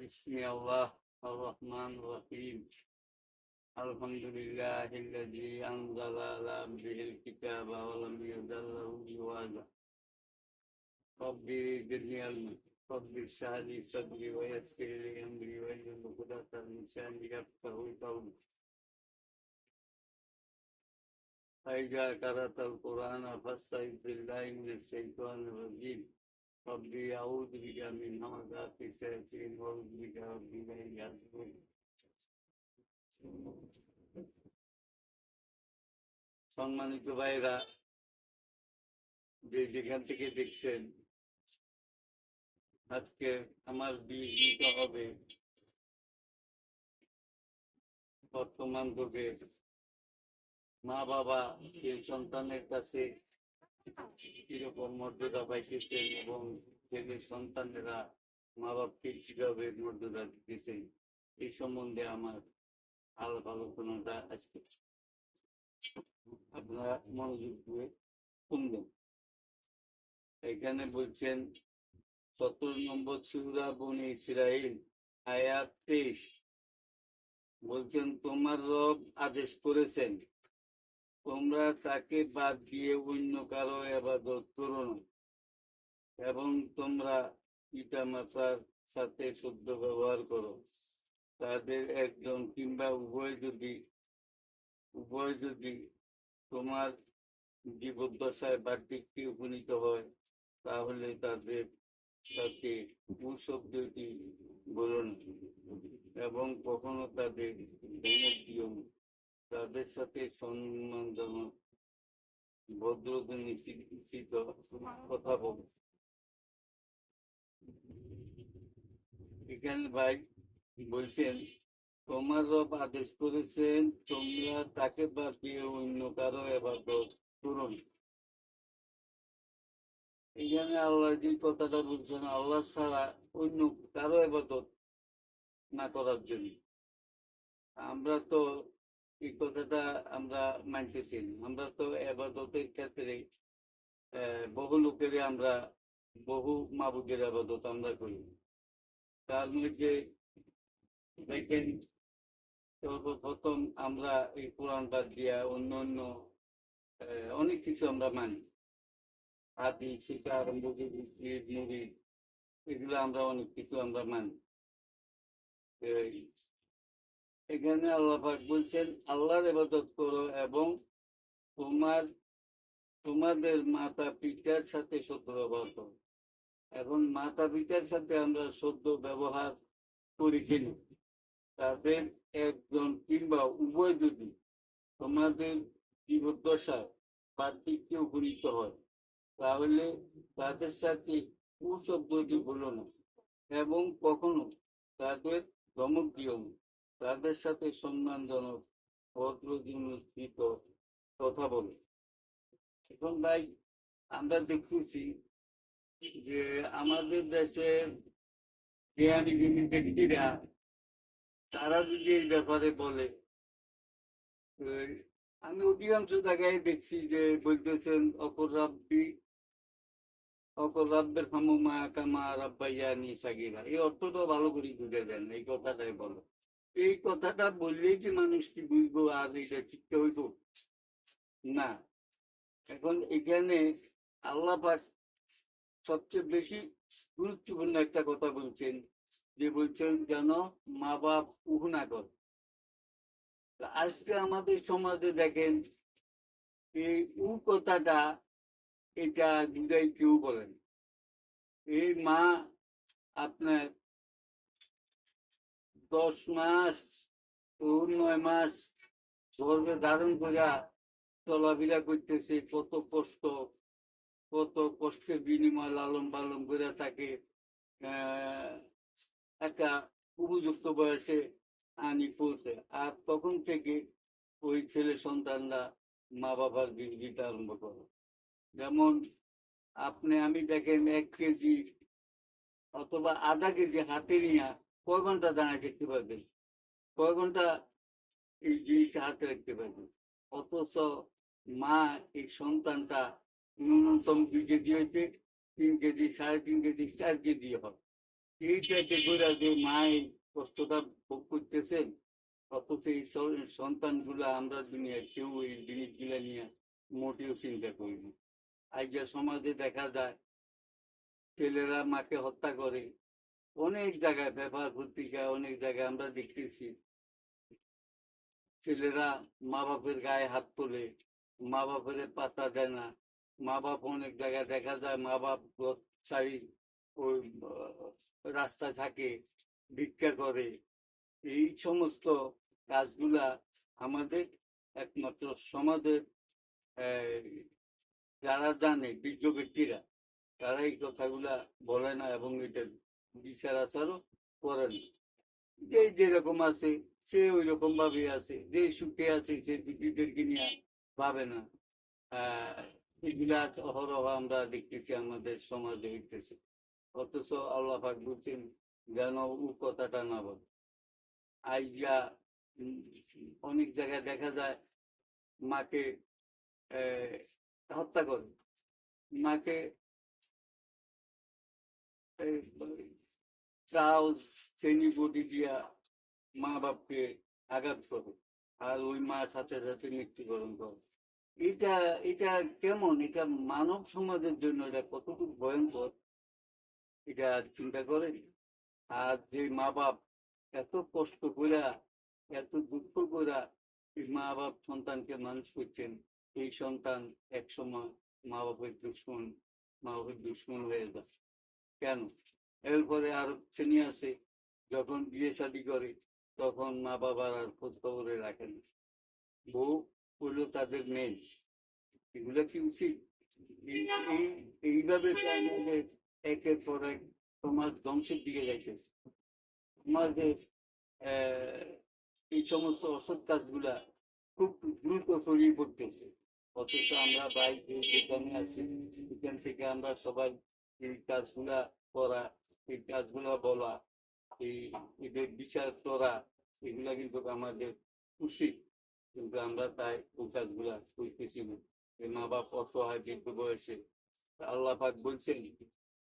Bismillah ar-Rahman ar-Rahim. Alhamdulillahilladzi anzala ala abdihil kitaba wa lam yaj'al lahu iwaja. Rabbi zidni ilma. Rabbi shrah li sadri wa yassir li amri wahlul 'uqdatam min lisani yafqahu qawli. فإذا قرأت القرآن فاستعذ بالله من الشيطان الرجيم. ربي أعوذ بك من همزات الشياطين وأعوذ بك ربي أن يحضرون. সম্মানিত ভাইরা, যেখান থেকে দেখছেন, আজকে আমার বিয়ে হবে বর্তমান যুগে মা বাবা সেই সন্তানের কাছে কিরকম মর্যাদা পাইতেছেন এবং ছেলে সন্তানেরা মা বাপকে কিভাবে মর্যাদা দিতেছেন, এই সম্বন্ধে আমার আলোচনাটা আজকে আপনারা মনোযোগ দিয়ে শুনবেন। এখানে বলছেন 17 নম্বর সূরা বনী ইসরাঈল আয়াত 23, বলছেন তোমার রব আদেশ করেছেন তোমরা তাকে বাদ দিয়ে অন্য কারো ইবাদত করো না এবং তোমরা পিতামাতার সাথে শুদ্ধ ব্যবহার করো। তাদের একজন কিংবা উভয় যদি তোমার জীবদ্দশায় বার্ধক্যে উপনীত হয় তাহলে তাদের সাথে কুশব্দটি বলো না এবং কখনো তাদের ধমক দিও না। তাদের সাথে সম্মানজনক ভদ্রধ্বনি নিশ্চিত কথা বলো। এখানে ভাই বলছেন তোমার রব আদেশ করেছেন তোমরা তাকে বাদ দিয়ে অন্য কারো ইবাদত করো না। এখানে আল্লাহ যে কথাটা বলছেন আল্লাহ ছাড়া অন্য কারো ইবাদত না করার জন্য। আমরা তো এই কথাটা আমরা মানতেছি না। আমরা তো ইবাদতের ক্ষেত্রে বহু লোকের আমরা বহু মাবুদের ইবাদত আমরা করি। তার মধ্যে দেখেন সর্বপ্রথম আমরা এই কোরআন বাদ দিয়া অন্য অন্য অনেক কিছু আমরা মানি। হাতি শিকার মুড়ি এগুলো আমরা অনেক কিছু আমরা মানি। এখানে আল্লাহ পাক বলছেন আল্লাহর ইবাদত করো এবং তোমাদের মাতা পিতার সাথে সদ্য ব্যবহার করো। এখন মাতা পিতার সাথে আমরা সদ্য ব্যবহার করি কিনা, তাদের একজন কিংবা উভয় যদি তোমাদের জীবদ্দশায় বার্ধক্যে উপনীত হয় তাহলে তাদের সাথে কুশব্দটি বলো না এবং কখনো তাদের ধমক দিও না। তাদের সাথে সম্মানজনক ভদ্রস্থিত কথা বলো। এখন ভাই আমরা দেখতেছি যে আমাদের দেশের জ্ঞানী ব্যক্তিরা তারা যদি এই ব্যাপারে বলে, আমি অধিকাংশ জায়গায় দেখছি যে বলতেছেন অপর রাব্বের হামুমা কামা রাব্বাইয়ানি সাগীরা। এই অর্থটা ভালো করে বুঝে দেন, এই কথাটাই বলো। এই কথাটা বললেই কি মানুষ কি বুঝবো আর এটা শিখতে হইব না। এখন এখানে আল্লাহ পাক সবচেয়ে বেশি গুরুত্বপূর্ণ একটা কথা বলছেন, যে বলছেন যেন মা বাপ উহ না করে। আজকে আমাদের সমাজে দেখেন এই কথাটা এটা দুটাই কেউ বলেন। এই মা আপনার 10 মাস 9 মাস গর্ভে ধারণ করে চলাফেরা করতেছে, কত কষ্টের বিনিময় লালন পালন করে তাকে একটা উপযুক্ত বয়সে আনি পৌঁছে। আর তখন থেকে ওই ছেলে সন্তানরা মা বাবার বিরোধিতা আরম্ভ করে। যেমন আমি দেখেন 1 কেজি অথবা আধা কেজি হাতে নিয়ে কয় ঘন্টা দাঁড়ায় দেখতে পারবেন, কয় ঘন্টা এই জিনিসটা হাতে রাখতে পারবেন। অথচ মা এই সন্তানটা ন্যূনতম 2 কেজি হইতে 3 কেজি 3.5 কেজি 4 কেজি হয়। এইটাকে করে যে মায়ের কষ্টটা ভোগ করতেছেন, অথচ এই সন্তানগুলা আমরা দুনিয়া কেউ এই জিনিসগুলা নিয়ে মোটেও চিন্তা করি না। আজকে সমাজে দেখা যায় ছেলেরা মাকে হত্যা করে। অনেক জায়গায় পেপার পত্রিকা অনেক জায়গায় আমরা দেখতেছি ছেলেরা মা বাপের গায়ে হাত তোলে, মা বাপের পাত্তা দেয় না। মা বাপ অনেক জায়গায় দেখা যায় মা বাপ ছাড়ি ওই রাস্তায় থাকে, ভিক্ষা করে। এই সমস্ত কাজগুলা আমাদের একমাত্র সমাজের যারা জানে বিজ্ঞ ব্যক্তিরা, তারা এই কথাগুলা বলে না এবং এটার বিচার আচারও করে না। যে যেরকম আছে সে ওই রকম ভাবে আছে, যে সুখে আছে সে দুঃখীদেরকে নিয়ে ভাবে না। আহ এগুলা অহরহ আমরা দেখতেছি আমাদের সমাজে হইতেছে। অথচ আল্লাহ পাক বলছেন যেন ও কথাটা না বলে। আইজা অনেক জায়গায় দেখা যায় মাকে হত্যা করে, মাকে চাও শ্রেণী বডি দিয়া মা বাপকে আঘাত করে, আর ওই মা সাথে সাথে মৃত্যুবরণ করে। এটা এটা কেমন? এটা মানব সমাজের জন্য এটা কতটুকু ভয়ঙ্কর, এটা চিন্তা করেন। আর যে মা বাপ এত কষ্ট কইরা, এত দুঃখ কইরা এই মা বাপ সন্তানকে মানুষ করছেন, এই সন্তান একসময় মা বাপের দুশ্মন, মা বাপের দুশ্মন হয়ে যায় কেন? এরপরে আরো শ্রেণী আছে, যখন বিয়ে শাদী করে তখন মা বাবার আর খোঁজ খবরে রাখে না, বউ হলো তাদের মেয়ে। এগুলো কি উচিত? এইভাবে তো আমাদের একের পর এক সমাজ ধ্বংসের দিকে যাইতেছে। সমাজের এই সমস্ত অসৎ কাজগুলা খুব দ্রুত ছড়িয়ে পড়তেছে। অথচ আমরা বাইরে যেখানে আছি সেখান থেকে আমরা সবাই এই কাজগুলা করা, এই কাজগুলা বলা, এই এদের বিচার করা, এগুলা কিন্তু আমাদের উচিত। কিন্তু আমরা তাই ওই কাজগুলা করতেছি না। এই মা বাপ অসহায় বৃদ্ধ বয়সে, আল্লাহ পাক বলছেন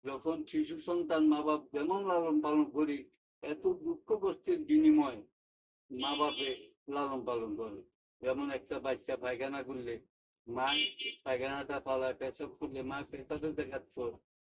যখন শিশু সন্তান মা বাপ যেমন লালন পালন করি, এত দুঃখ কষ্টের বিনিময় মা বাপে লালন পালন করে। যেমন একটা বাচ্চা পায়খানা করলে মা পায়খানাটা পালায়, পেশাব করলে মা পেশাবে দেখাচ্ছ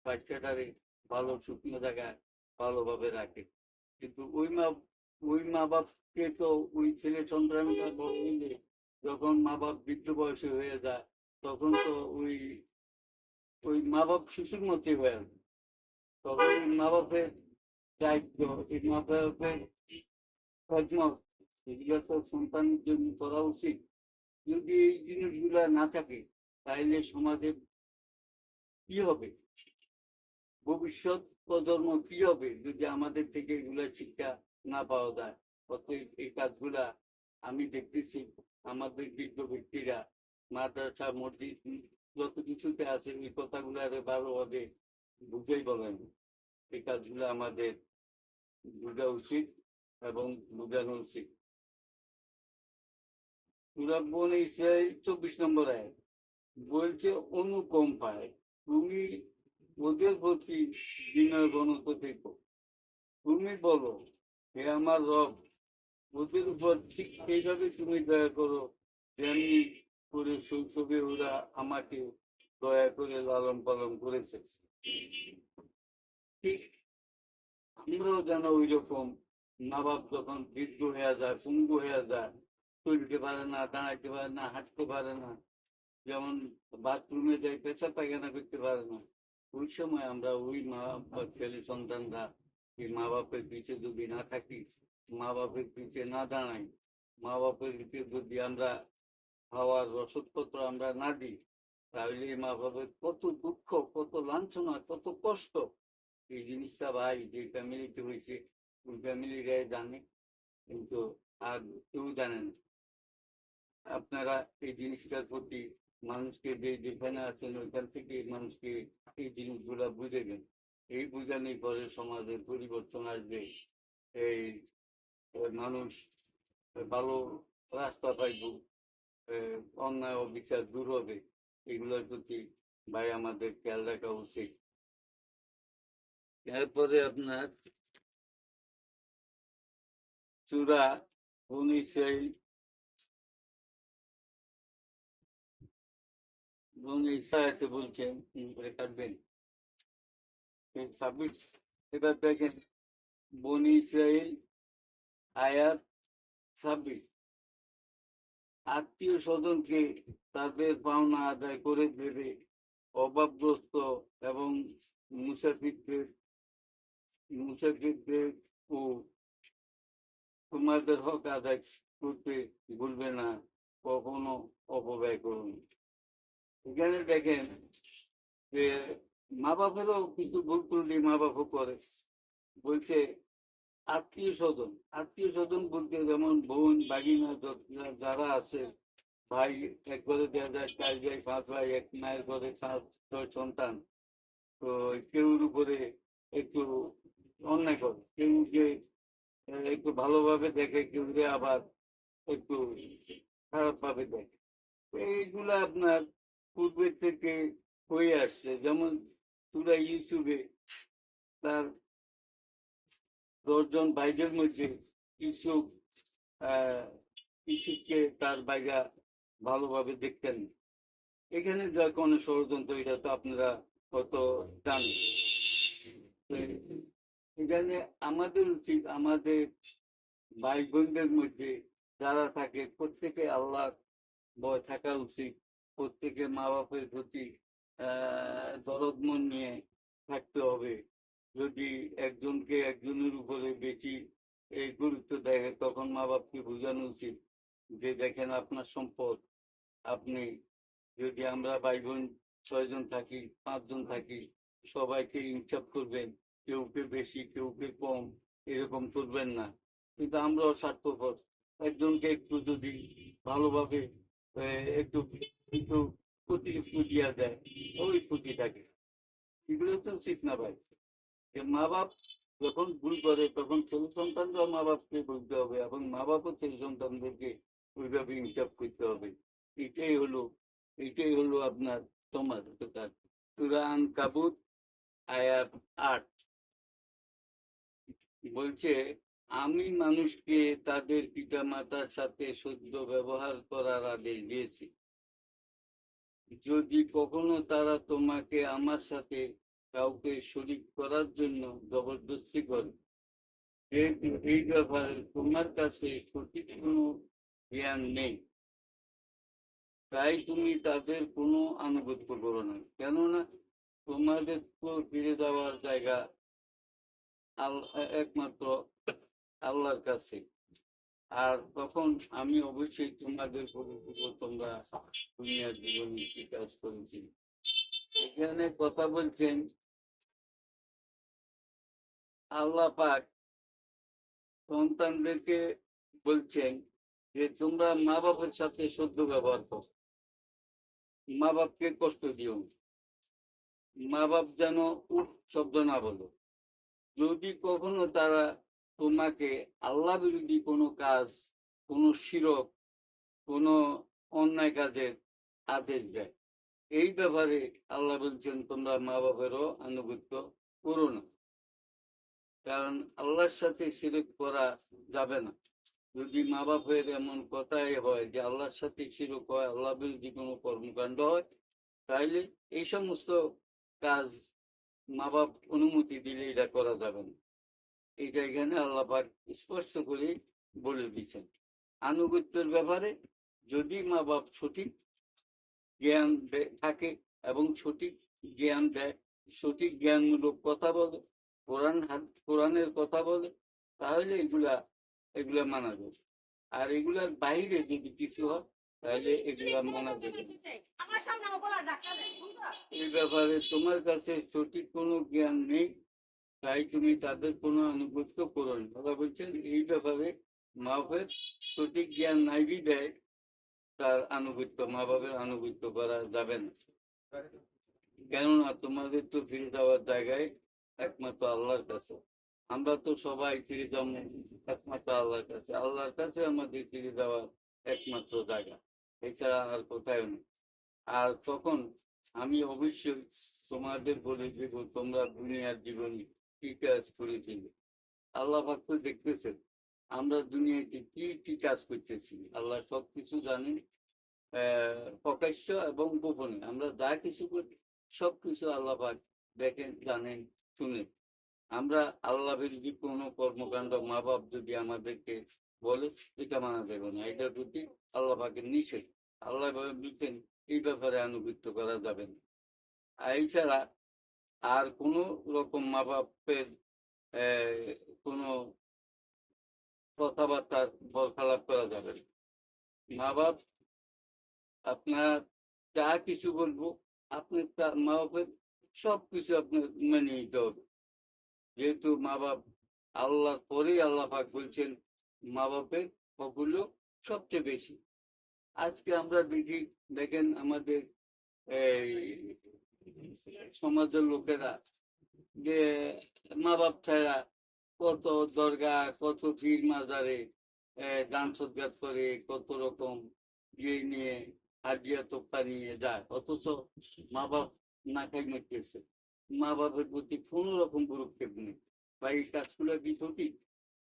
বাচ্চাটারে ভালো শুকনো জায়গায় ভালোভাবে রাখে। কিন্তু ওই মা বাপকে তো ওই ছেলে সন্তানটা বড় হইলে যখন মা বাপ বৃদ্ধ বয়সে হয়ে যায়, তখন তো ওই ওই মা বাপ শিশুর মধ্যে হয়ে যায়। তখন মা বাপের দায়িত্ব, এই মা বাপের খেদমত, এগুলো তো সন্তানের জন্য করা উচিত। যদি এই জিনিসগুলা না থাকে তাহলে সমাজে কি হবে? ভবিষ্যৎ প্রজন্ম কি হবে যদি আমাদের থেকে এগুলা শিক্ষা না পাওয়া যায়? অতএব এই কাজগুলা আমি দেখতেছি আমাদের বৃদ্ধ ব্যক্তিরা মাদ্রাসা মসজিদ যত কিছুতে আছে এই কথাগুলো ভালোভাবে বুঝেই বলেন। এই কাজগুলো আমাদের বোঝা উচিত এবং বোঝানো উচিত। সূরা বনী ইসরাঈল 24 নম্বর আয়াত বলছে অনুকম্পায় তুমি ওদের প্রতি বিনয় বনত থেকো। তুমি বলো হে আমার রব, ওদের উপর ঠিক এইভাবে তুমি দয়া করো যেমনি করে শৈশবে ওরা আমাকে দয়া করে লালন পালন করেছে। ঠিক আমরাও যেন ওই রকম মা বাপ যখন বৃদ্ধ হয়ে যায়, পঙ্গু হয়ে যায়, চলতে পারে না, দাঁড়াইতে পারে না, হাঁটতে পারে না, যেমন বাথরুমে যাই পেশাব পায়খানা করতে পারে না, ওই সময় আমরা ওই মা বাপ ছেলে সন্তানরা এই মা বাপের পিছে যদি না থাকি, মা বাপের পিছে না দাঁড়াই, মা বাপের পিছে যদি আমরা খাওয়ার রসদপত্র আমরা না দিই, তাহলে মা বাপের কত দুঃখ, কত লাঞ্ছনা, কত কষ্ট। এই জিনিসটা ভাই যে ফ্যামিলিতে হয়েছে ওই ফ্যামিলিরাই জানে, কিন্তু আর কেউ জানে না। আপনারা এই জিনিসটার প্রতি মানুষকে যেখানে আছেন ওইখান থেকে মানুষকে এই জিনিসগুলা বুঝাবেন। এই বুঝানোর পরে সমাজের পরিবর্তন আসবে। এই মানুষ ভালো রাস্তা পাইব, অন্যায় অবিচার দূর হবে। এগুলোর প্রতি ভাই আমাদের খেয়াল রাখা উচিত। এরপরে আপনার সূরা বনী ইসরাইল বলছেন কাটবেন 26। এবার দেখেন বনী ইসরাইল আয়াত 26। আত্মীয় স্বজনকে তাদের পাওনা আদায় করে দেবে, অভাবগ্রস্ত এবং মুসাফিরদের মুসাফিরদের ও তোমাদের হক আদায় করতে ভুলবে না, কখনো অপব্যয় করুন। এখানে দেখেন যে মা বাপেরও কিন্তু ভুল ত্রুটি মা বাপও করে। বলছে আত্মীয় স্বজন বলতে যেমন বোন বাগিনা যারা আছে, ভাই এক ঘরে 4 ভাই 5 ভাই, এক মায়ের ঘরে 6 সন্তান। তো কেউর উপরে একটু অন্যায় করে, কেউ যে একটু ভালোভাবে দেখে, কেউ যে আবার একটু খারাপ ভাবে দেখে। এইগুলা আপনার পূর্বের থেকে হয়ে আসছে। যেমন সূরা ইউসুফে তার 10 জন ভাইদের মধ্যে ইউসুফ ইউসুফকে তার ভাইরা ভালোভাবে দেখতেন। এখানে যা কোনো ষড়যন্ত্র, এটা তো আপনারা হয়তো জানেন। এখানে আমাদের উচিত আমাদের ভাই বোনদের মধ্যে যারা থাকে প্রত্যেকে আল্লাহ ভয় থাকা উচিত। প্রত্যেকে মা বাপের প্রতি দরদ মন নিয়ে থাকতে হবে। যদি একজনকে একজনের উপরে বেশি গুরুত্ব দেয়, তখন মা বাপকে বোঝানো উচিত যে দেখেন আপনার সম্পদ, আপনি যদি আমরা ভাই বোন 6 জন থাকি, 5 জন থাকি, সবাইকে ইনসাফ করবেন, কেউকে বেশি কেউকে কম এরকম করবেন না। কিন্তু আমরাও স্বার্থপর, একজনকে একটু যদি ভালোভাবে একটু একটু অতিরিক্ত দিয়া দেয়, ওই খুশি থাকে। এগুলো তো উচিত না ভাই। যে মা বাপ যখন ভুল করে তখন ছেলে সন্তানরাও মা বাপকে বলতে হবে, এবং মা বাপও ছেলে সন্তানদেরকে ওইভাবে ইনসাফ করতে হবে। এটাই হলো এটাই হলো আপনার সমাজ কাজ। সূরা আনকাবুত আয়াত 8 বলছে, আমি মানুষকে তাদের পিতামাতার সাথে সদ্য ব্যবহার করার আদেশ দিয়েছি। যদি কখনো তারা তোমাকে আমার সাথে কাউকে শরীক করার জন্য জবরদস্তি করে, যেহেতু এই ব্যাপারে তোমার কাছে সঠিক কোনো জ্ঞান নেই, তাই তুমি তাদের কোনো আনুগত্য করো না। কেননা তোমাদের তো ফিরে যাওয়ার জায়গা একমাত্র আল্লাহর কাছে। আর তখন আমি অবশ্যই তোমাদের বলবো তোমরা দুনিয়ার জীবনে কি কাজ করেছি। এখানে কথা বলছেন আল্লাহ পাক সন্তানদেরকে, বলছেন যে তোমরা মা বাপের সাথে সদ্য ব্যবহার করো, মা বাপকে কষ্ট দিও না, মা বাপ যেন উঠ শব্দ না বলো। যদি কখনো তারা তোমাকে আল্লাহ বিরোধী কোনো কাজ, কোনো শিরক, কোনো অন্যায় কাজের আদেশ দেয়, এই ব্যাপারে আল্লাহ বলছেন তোমরা মা বাপেরও আনুগত্য করো না। কারণ আল্লাহর সাথে শিরক করা যাবে না। যদি মা বাপের এমন কথাই হয় যে আল্লাহর সাথে শিরক হয়, আল্লাহ বিরোধী কোনো কর্মকাণ্ড হয়, তাইলে এই সমস্ত কাজ মা বাপ অনুমতি দিলে এটা করা যাবে না। এটা এখানে আল্লাহ পাক স্পষ্ট করে বলে দিয়েছেন। আনুগত্যের ব্যাপারে যদি মা বাপ সঠিক জ্ঞান থাকে এবং সঠিক জ্ঞান দেয়, সঠিক জ্ঞানমূলক কথা বলে, কোরআনের কথা বলে, তাহলে এগুলা এগুলা মানা যাবে। আর এগুলার বাইরে যদি কিছু হয় তাহলে এগুলা মানা যাবে না। এই ব্যাপারে তোমার কাছে সঠিক কোনো জ্ঞান নেই, তাই তুমি তাদের কোনো আনুগত্য করো না। ওরা বলছেন এই ব্যাপারে মা বাপের সঠিক জ্ঞান নাই দেয়, তার আনুগত্য মা বাপের আনুগত্য করা যাবে না। কেননা তোমাদের তো ফিরে যাওয়ার জায়গায় একমাত্র আল্লাহর কাছে। আমরা তো সবাই ফিরে যাবো একমাত্র আল্লাহর কাছে। আল্লাহর কাছে আমাদের ফিরে যাওয়ার একমাত্র জায়গা, এছাড়া আর কোথায় নেই। আর তখন আমি অবশ্যই তোমাদের বলে দেব তোমরা দুনিয়ার জীবনে কি কাজ করেছি। আল্লাহ পাক তো দেখতেছেন আমরা দুনিয়াতে কি কি কাজ করতেছি। আল্লাহ সবকিছু জানেন, প্রকাশ্য এবং গোপনে আমরা যা কিছু করি সবকিছু আল্লাহ পাক দেখেন, জানেন, শুনেন। আমরা আল্লাহ বিরোধী কোনো কর্মকাণ্ড মা বাপ যদি আমাদেরকে বলে এটা মানা যাবে না, এটার প্রতি আল্লাহ পাকের নিষেধ। আল্লাহ বলতেন এই ব্যাপারে আনুগত্য করা যাবে না। এছাড়া আর কোনো রকম মা বাপের কোনো কথাবার্তার বরখালাপ করা যাবে না। মা বাপ আপনার যা কিছু বলবো আপনি মা বাপের সব কিছু আপনার মেনে নিতে হবে। যেহেতু মা বাপ আল্লাহর পরেই আল্লাহ পাক বলছেন মা বাপের হকগুলো সবচেয়ে বেশি। আজকে আমরা দেখি, দেখেন আমাদের এই সমাজের লোকেরা যে মা বাপ ছাড়া কত দরগা, কত পীর মাজারে দান সৎকার করে, কত রকম ইয়ে নিয়ে হাদিয়া তোপ্তা নিয়ে যায়, অথচ মা বাপ না খাই মরতেছে। মা বাপের প্রতি কোন রকম গুরুক্ষেপ নেই। বা এই কাজগুলো কি সঠিক?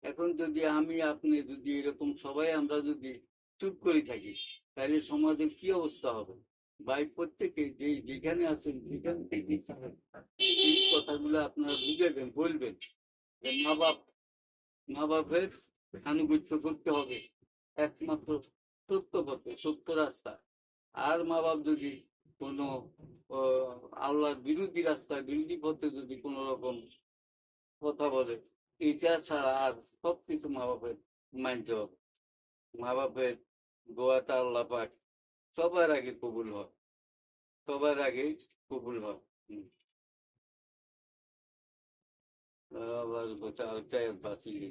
এখন যদি আমি আপনি যদি এরকম সবাই আমরা যদি চুপ করে থাকি তাহলে সমাজের কি অবস্থা হবে? ভাই প্রত্যেকে যে যেখানে আছেন সেখান থেকে এই কথাগুলো আপনারা বুঝাবেন, বলবেন যে মা বাপের আনুগত্য করতে হবে একমাত্র সত্য পথে, সত্য রাস্তা। আর মা বাপ যদি কোনো আল্লাহর বিরোধী রাস্তায়, বিরোধী পথে যদি কোনো রকম কথা বলে, এটা ছাড়া আর সবকিছু মা বাপের মানতে হবে। মা বাপের দোয়াটা আল্লাহ পাক সবার আগে কবুল হয়, সবার আগে কবুল হয়। আবার চাই বাঁচিয়ে